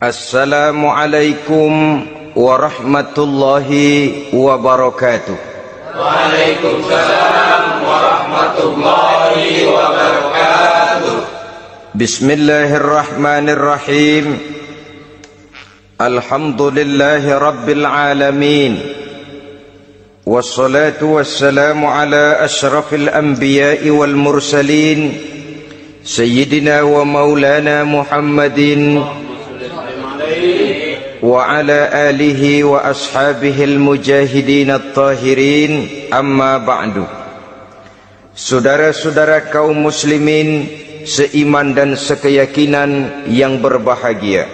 Assalamualaikum warahmatullahi wabarakatuh. Waalaikumsalam warahmatullahi wabarakatuh. Bismillahirrahmanirrahim. Alhamdulillahi rabbil alamin. Wassalatu wassalamu ala ashrafil anbiya'i wal mursalin, Sayyidina wa maulana Muhammadin wa ala alihi wa ashabihil mujahidin at-tahirin, amma ba'du. Saudara-saudara kaum muslimin seiman dan sekeyakinan yang berbahagia,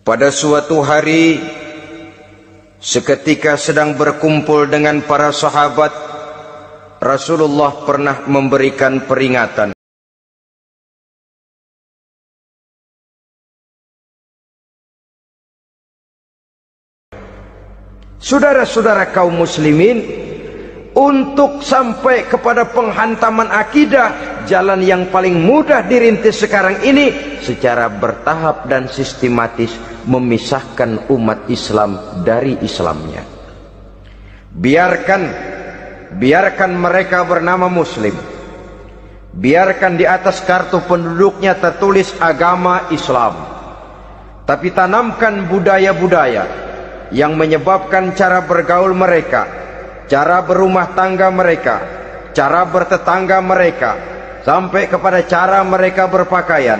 pada suatu hari seketika sedang berkumpul dengan para sahabat, Rasulullah pernah memberikan peringatan. Saudara-saudara kaum muslimin, untuk sampai kepada penghantaman akidah, jalan yang paling mudah dirintis sekarang ini secara bertahap dan sistematis memisahkan umat Islam dari Islamnya. Biarkan mereka bernama muslim, biarkan di atas kartu penduduknya tertulis agama Islam, tapi tanamkan budaya-budaya yang menyebabkan cara bergaul mereka, cara berumah tangga mereka, cara bertetangga mereka, sampai kepada cara mereka berpakaian,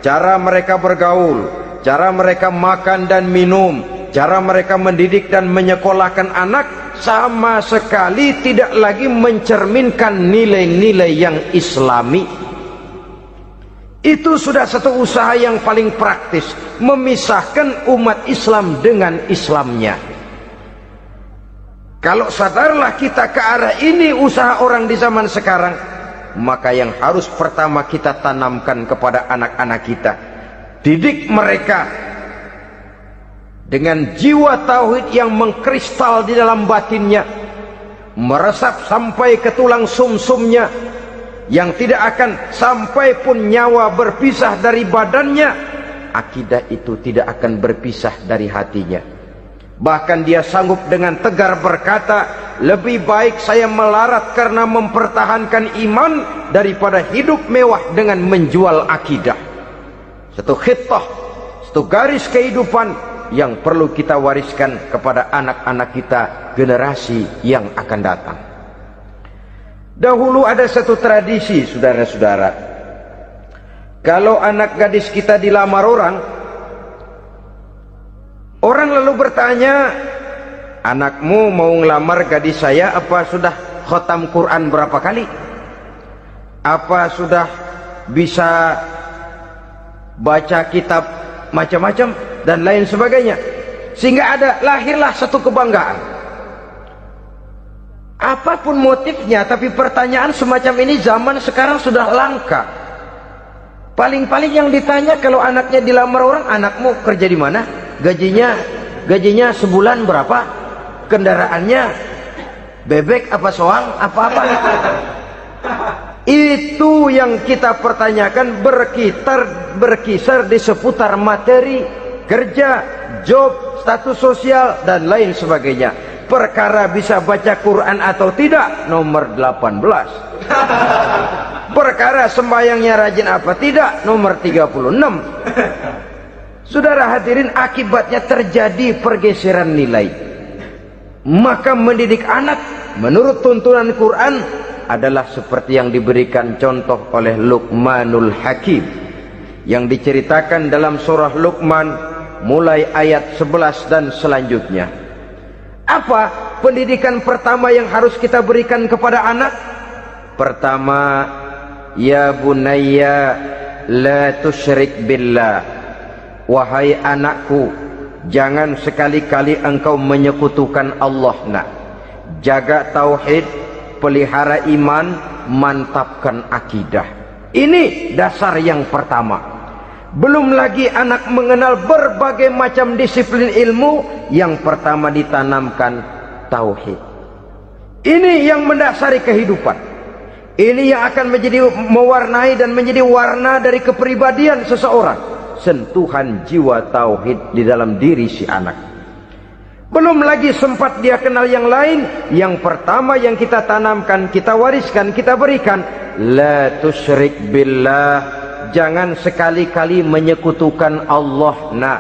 cara mereka bergaul, cara mereka makan dan minum, cara mereka mendidik dan menyekolahkan anak, sama sekali tidak lagi mencerminkan nilai-nilai yang islami. Itu sudah satu usaha yang paling praktis, memisahkan umat Islam dengan Islamnya. Kalau sadarlah kita ke arah ini usaha orang di zaman sekarang, maka yang harus pertama kita tanamkan kepada anak-anak kita, didik mereka dengan jiwa tauhid yang mengkristal di dalam batinnya, meresap sampai ke tulang sumsumnya, yang tidak akan sampai pun nyawa berpisah dari badannya, akidah itu tidak akan berpisah dari hatinya. Bahkan dia sanggup dengan tegar berkata, lebih baik saya melarat karena mempertahankan iman daripada hidup mewah dengan menjual akidah. Satu khittah, satu garis kehidupan yang perlu kita wariskan kepada anak-anak kita, generasi yang akan datang. Dahulu ada satu tradisi, saudara-saudara. Kalau anak gadis kita dilamar orang lalu bertanya, anakmu mau ngelamar gadis saya, apa sudah khatam Quran berapa kali? Apa sudah bisa baca kitab macam-macam dan lain sebagainya? Sehingga lahirlah satu kebanggaan. Apapun motifnya, tapi pertanyaan semacam ini zaman sekarang sudah langka. Paling-paling yang ditanya kalau anaknya dilamar orang, anakmu kerja di mana? Gajinya sebulan berapa? Kendaraannya bebek apa soang? Apa-apa? Itu yang kita pertanyakan, berkisar di seputar materi, kerja, job, status sosial dan lain sebagainya. Perkara bisa baca Quran atau tidak, nomor 18. Perkara sembahyangnya rajin apa tidak, nomor 36. Saudara hadirin, akibatnya terjadi pergeseran nilai. Maka mendidik anak menurut tuntunan Quran adalah seperti yang diberikan contoh oleh Luqmanul Hakim, yang diceritakan dalam surah Luqman mulai ayat 11 dan selanjutnya. Apa pendidikan pertama yang harus kita berikan kepada anak? Pertama, ya bunayya la tusyrik billah. Wahai anakku, jangan sekali-kali engkau menyekutukan Allah. Nak, jaga tauhid, pelihara iman, mantapkan akidah. Ini dasar yang pertama. Belum lagi anak mengenal berbagai macam disiplin ilmu, yang pertama ditanamkan tauhid. Ini yang mendasari kehidupan. Ini yang akan menjadi mewarnai dan menjadi warna dari kepribadian seseorang. sentuhan jiwa tauhid di dalam diri si anak. Belum lagi sempat dia kenal yang lain. Yang pertama yang kita tanamkan, kita wariskan, kita berikan, la tusyrik billah, jangan sekali-kali menyekutukan Allah. Nah,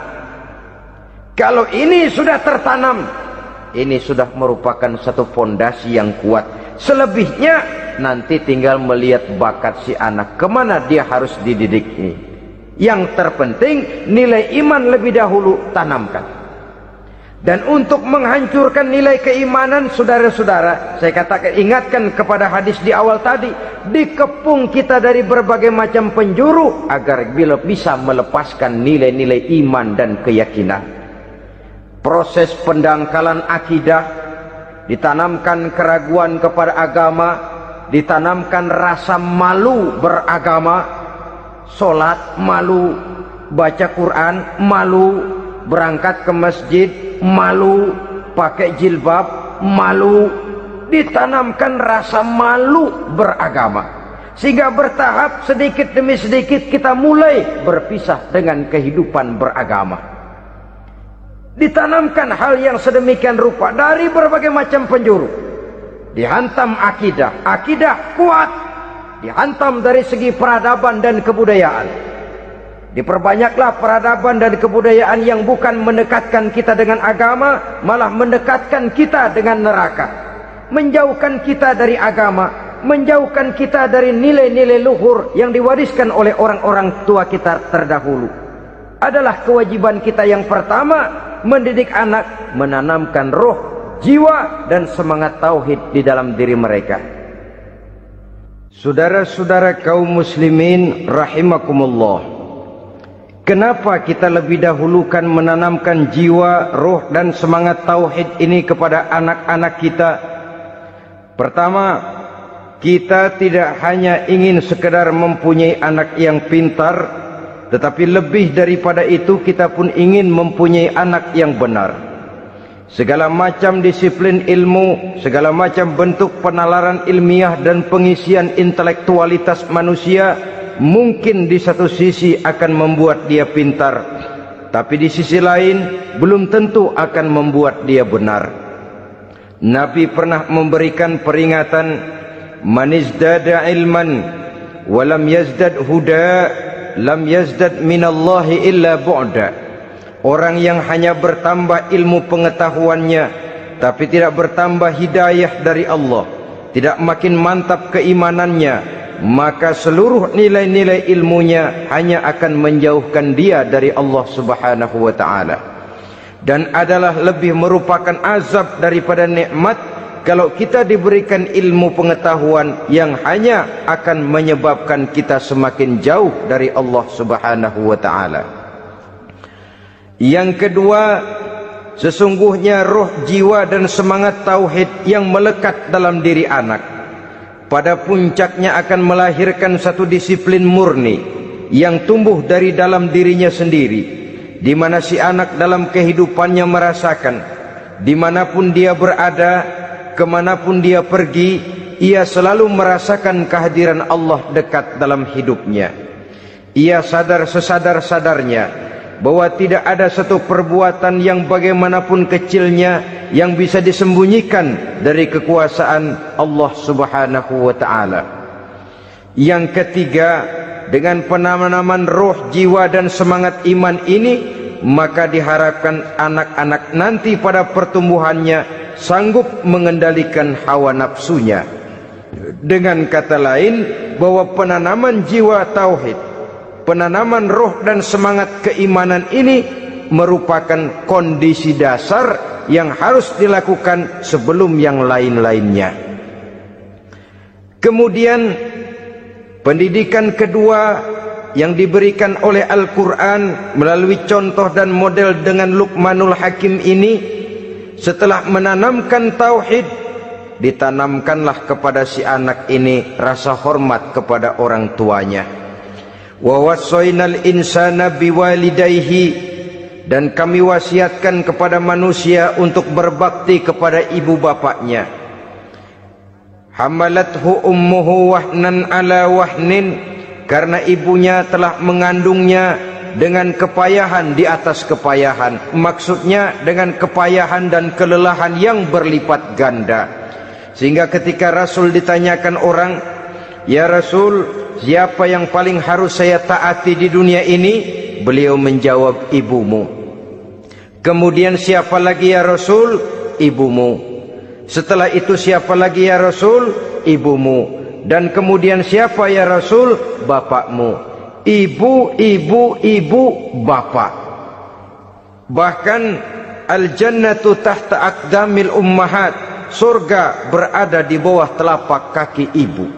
kalau ini sudah tertanam, ini sudah merupakan satu fondasi yang kuat. Selebihnya nanti tinggal melihat bakat si anak, kemana dia harus dididik ini. Yang terpenting nilai iman lebih dahulu tanamkan. Dan untuk menghancurkan nilai keimanan, saudara-saudara, saya katakan, ingatkan kepada hadis di awal tadi, dikepung kita dari berbagai macam penjuru agar bila bisa melepaskan nilai-nilai iman dan keyakinan. Proses pendangkalan akidah, ditanamkan keraguan kepada agama, ditanamkan rasa malu beragama, sholat malu, baca Quran malu, berangkat ke masjid malu, pakai jilbab malu, ditanamkan rasa malu beragama, sehingga bertahap sedikit demi sedikit kita mulai berpisah dengan kehidupan beragama. Ditanamkan hal yang sedemikian rupa dari berbagai macam penjuru. Dihantam akidah, akidah kuat, dihantam dari segi peradaban dan kebudayaan. Diperbanyaklah peradaban dan kebudayaan yang bukan mendekatkan kita dengan agama, malah mendekatkan kita dengan neraka. Menjauhkan kita dari agama, menjauhkan kita dari nilai-nilai luhur yang diwariskan oleh orang-orang tua kita terdahulu. Adalah kewajiban kita yang pertama, mendidik anak, menanamkan roh, jiwa dan semangat tauhid di dalam diri mereka. Saudara-saudara kaum muslimin rahimakumullah, kenapa kita lebih dahulukan menanamkan jiwa, roh dan semangat tauhid ini kepada anak-anak kita? Pertama, kita tidak hanya ingin sekedar mempunyai anak yang pintar, tetapi lebih daripada itu kita pun ingin mempunyai anak yang benar. Segala macam disiplin ilmu, segala macam bentuk penalaran ilmiah dan pengisian intelektualitas manusia mungkin di satu sisi akan membuat dia pintar, tapi di sisi lain belum tentu akan membuat dia benar. Nabi pernah memberikan peringatan, man izdada ilman walam yazdad huda lam yazdad minallahi illa bu'da. Orang yang hanya bertambah ilmu pengetahuannya tapi tidak bertambah hidayah dari Allah, tidak makin mantap keimanannya, maka seluruh nilai-nilai ilmunya hanya akan menjauhkan dia dari Allah Subhanahu wa ta'ala. Dan adalah lebih merupakan azab daripada nikmat kalau kita diberikan ilmu pengetahuan yang hanya akan menyebabkan kita semakin jauh dari Allah Subhanahu wa ta'ala. Yang kedua, sesungguhnya roh, jiwa dan semangat tauhid yang melekat dalam diri anak pada puncaknya akan melahirkan satu disiplin murni yang tumbuh dari dalam dirinya sendiri, di mana si anak dalam kehidupannya merasakan dimanapun dia berada, kemanapun dia pergi, ia selalu merasakan kehadiran Allah dekat dalam hidupnya. Ia sadar sesadar-sadarnya bahwa tidak ada satu perbuatan yang bagaimanapun kecilnya yang bisa disembunyikan dari kekuasaan Allah Subhanahu wa ta'ala. Yang ketiga, dengan penanaman roh, jiwa dan semangat iman ini, maka diharapkan anak-anak nanti pada pertumbuhannya sanggup mengendalikan hawa nafsunya. Dengan kata lain, bahwa penanaman jiwa tauhid, penanaman roh dan semangat keimanan ini merupakan kondisi dasar yang harus dilakukan sebelum yang lain-lainnya. Kemudian pendidikan kedua yang diberikan oleh Al-Quran melalui contoh dan model dengan Luqmanul Hakim ini, setelah menanamkan tauhid, ditanamkanlah kepada si anak ini rasa hormat kepada orang tuanya. Wa wassaynal insana biwalidayhi, dan kami wasiatkan kepada manusia untuk berbakti kepada ibu bapaknya. Hamalathu ummuhu wahnan ala wahnin, karena ibunya telah mengandungnya dengan kepayahan di atas kepayahan. Maksudnya dengan kepayahan dan kelelahan yang berlipat ganda. Sehingga ketika Rasul ditanyakan orang, "Ya Rasul, siapa yang paling harus saya taati di dunia ini?" Beliau menjawab, "Ibumu." Kemudian, "Siapa lagi ya Rasul?" "Ibumu." Setelah itu, "Siapa lagi ya Rasul?" "Ibumu." Dan kemudian, "Siapa ya Rasul?" "Bapakmu." Ibu, ibu, ibu, bapak. Bahkan al-jannatu tahta aqdamil ummahat, surga berada di bawah telapak kaki ibu.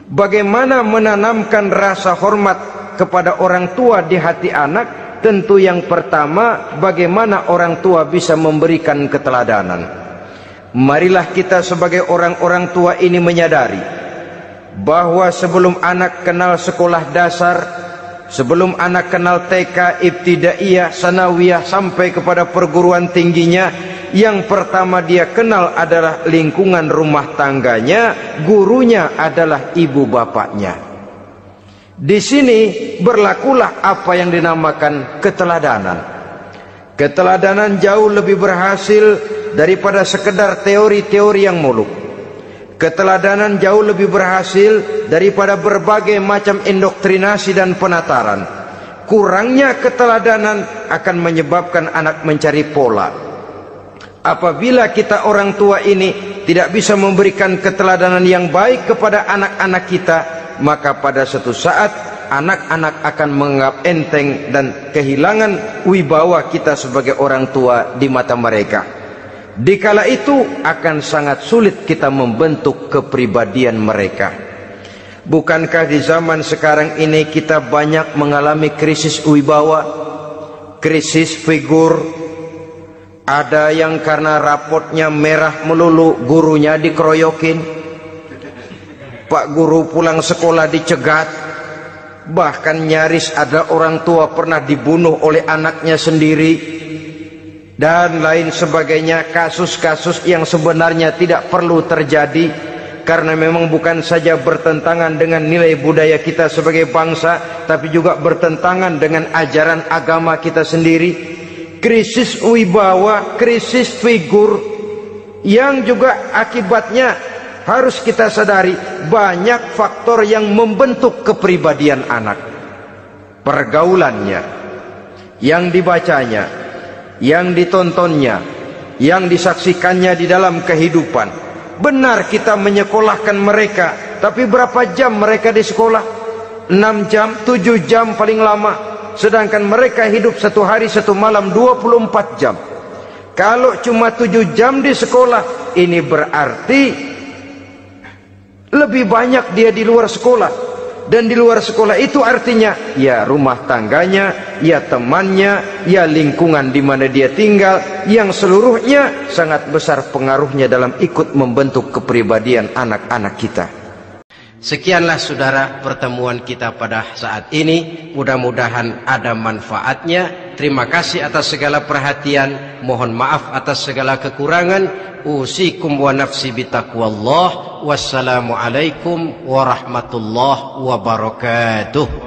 Bagaimana menanamkan rasa hormat kepada orang tua di hati anak? Tentu yang pertama, bagaimana orang tua bisa memberikan keteladanan. Marilah kita sebagai orang-orang tua ini menyadari bahwa sebelum anak kenal sekolah dasar, sebelum anak kenal TK, ibtidaiyah, sanawiyah, sampai kepada perguruan tingginya, yang pertama dia kenal adalah lingkungan rumah tangganya, gurunya adalah ibu bapaknya. Di sini berlakulah apa yang dinamakan keteladanan. Keteladanan jauh lebih berhasil daripada sekedar teori-teori yang muluk. Keteladanan jauh lebih berhasil daripada berbagai macam indoktrinasi dan penataran. Kurangnya keteladanan akan menyebabkan anak mencari pola. Apabila kita orang tua ini tidak bisa memberikan keteladanan yang baik kepada anak-anak kita, maka pada suatu saat anak-anak akan menganggap enteng dan kehilangan wibawa kita sebagai orang tua di mata mereka. Dikala itu akan sangat sulit kita membentuk kepribadian mereka. Bukankah di zaman sekarang ini kita banyak mengalami krisis wibawa, krisis figur? Ada yang karena rapotnya merah melulu, gurunya dikeroyokin. Pak guru pulang sekolah dicegat. Bahkan nyaris ada orang tua pernah dibunuh oleh anaknya sendiri. Dan lain sebagainya, kasus-kasus yang sebenarnya tidak perlu terjadi, karena memang bukan saja bertentangan dengan nilai budaya kita sebagai bangsa, tapi juga bertentangan dengan ajaran agama kita sendiri. Krisis wibawa, krisis figur, yang juga akibatnya harus kita sadari banyak faktor yang membentuk kepribadian anak. Pergaulannya, yang dibacanya, yang ditontonnya, yang disaksikannya di dalam kehidupan. Benar kita menyekolahkan mereka, tapi berapa jam mereka di sekolah? 6 jam, 7 jam paling lama. Sedangkan mereka hidup 1 hari 1 malam 24 jam. Kalau cuma 7 jam di sekolah, ini berarti lebih banyak dia di luar sekolah. Dan di luar sekolah itu artinya ya rumah tangganya, ya temannya, ya lingkungan di mana dia tinggal, yang seluruhnya sangat besar pengaruhnya dalam ikut membentuk kepribadian anak-anak kita. Sekianlah saudara pertemuan kita pada saat ini. Mudah-mudahan ada manfaatnya. Terima kasih atas segala perhatian. Mohon maaf atas segala kekurangan. Usikum wa nafsi bitaqwallah. Wassalamualaikum warahmatullahi wabarakatuh.